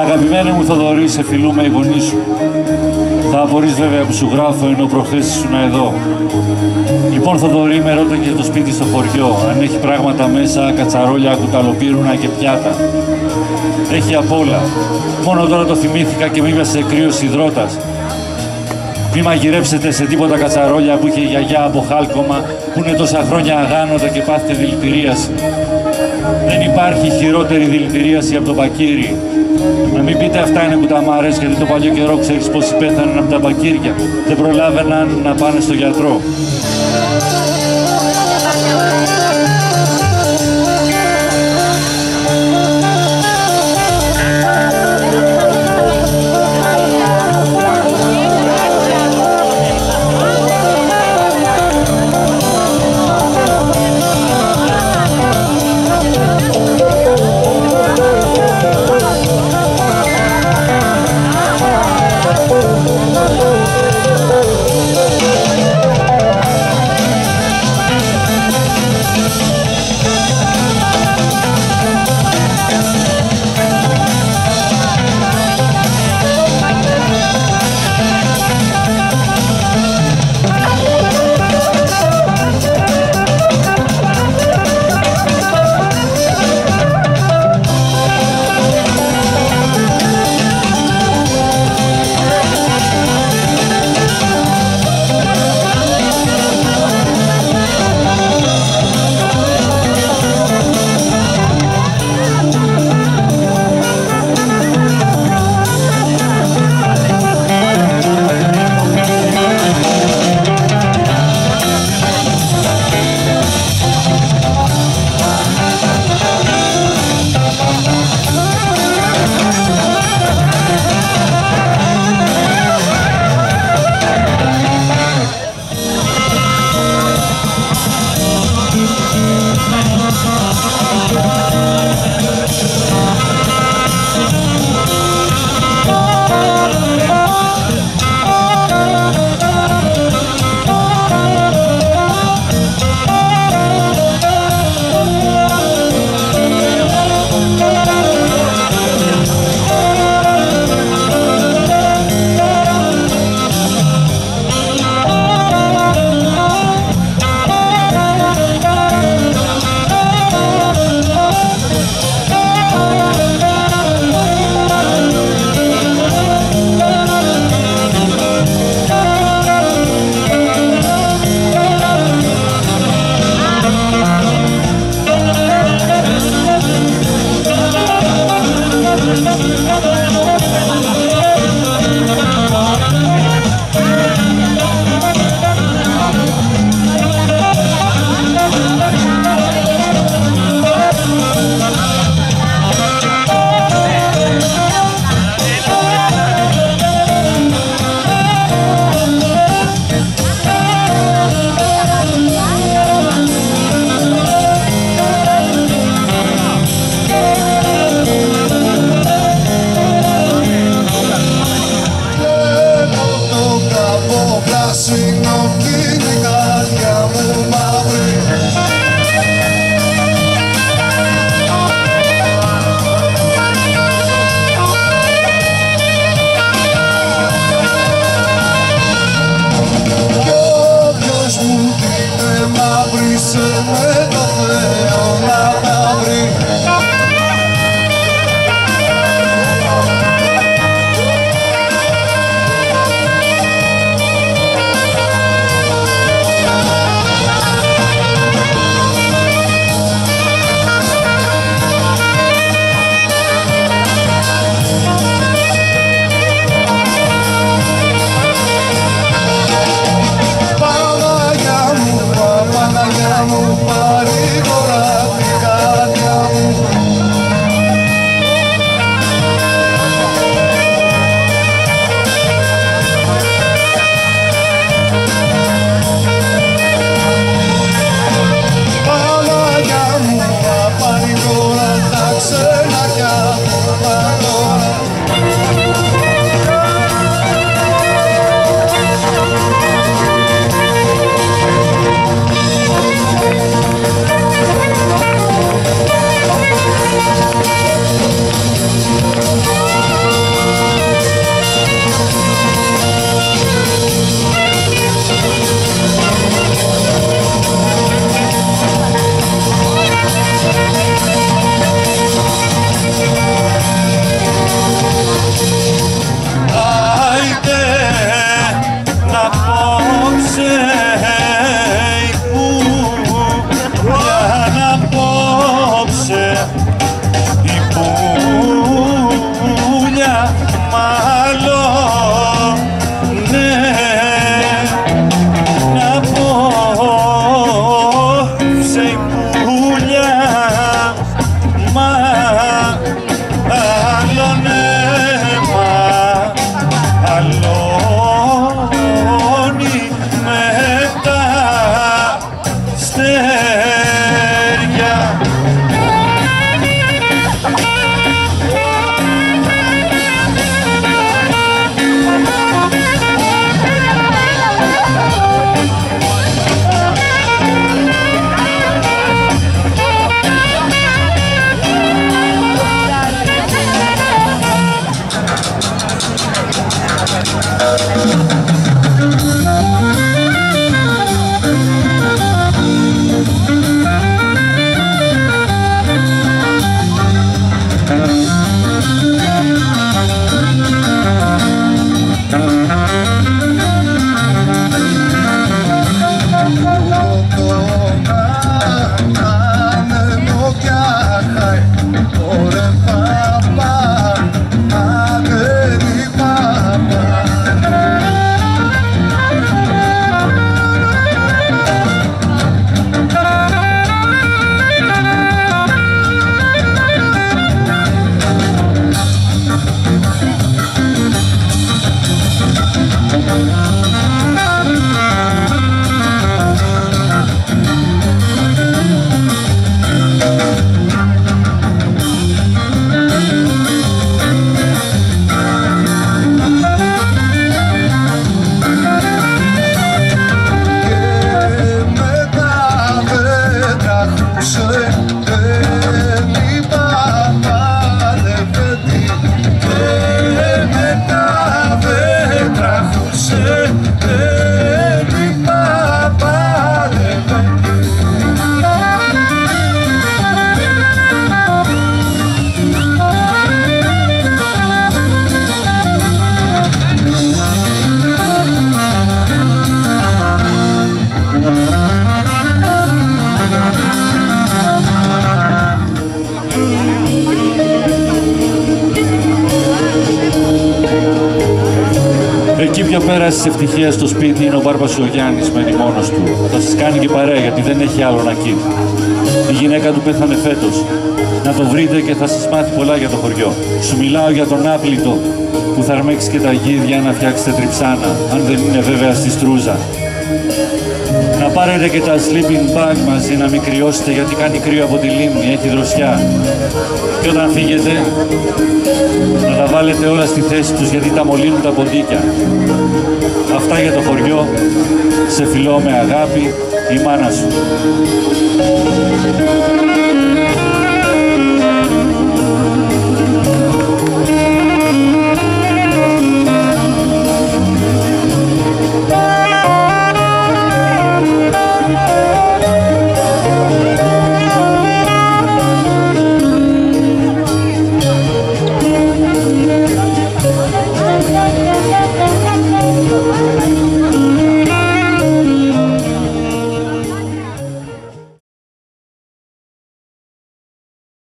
Αγαπημένε μου Θοδωρή, σε φιλούμε οι γονείς σου. Θα απορείς βέβαια που σου γράφω, ενώ προχθές ήσουν εδώ. Λοιπόν Θοδωρή, με ρώτα και το σπίτι στο χωριό, αν έχει πράγματα μέσα, κατσαρόλια, κουταλοπύρουνα και πιάτα. Έχει απ' όλα. Μόνο τώρα το θυμήθηκα και μη σε κρύος υδρότας. Μη μαγειρέψετε σε τίποτα κατσαρόλια που είχε η γιαγιά από χάλκομα, που είναι τόσα χρόνια αγάνωτα και πάθετε δηλητηρίαση. Δεν υπάρχει χειρότερη δηλητηρίαση από το μπακίρι. Να μην πείτε αυτά είναι κουταμάρες, γιατί το παλιό καιρό ξέρεις πόσοι πέθαναν από τα μπακίρια. Δεν προλάβαιναν να πάνε στο γιατρό. ίδιο πέρας της ευτυχίας στο σπίτι είναι ο Μπάρμπας ο Γιάννης, μένει μόνος του. Θα σας κάνει και παρέα γιατί δεν έχει άλλο να κοίτει. Η γυναίκα του πέθανε φέτος. Να το βρείτε και θα σας μάθει πολλά για το χωριό. Σου μιλάω για τον άπλητο που θα αρμέξει και τα γίδια να φτιάξετε τριψάνα, αν δεν είναι βέβαια στη Στρούζα. Να πάρετε και τα sleeping bag μαζί, να μην κρυώσετε γιατί κάνει κρύο από τη λίμνη, έχει δροσιά. Και όταν φύγετε, να τα βάλετε όλα στη θέση τους γιατί τα μολύνουν τα ποντίκια. Αυτά για το χωριό. Σε φιλώ με αγάπη, η μάνα σου.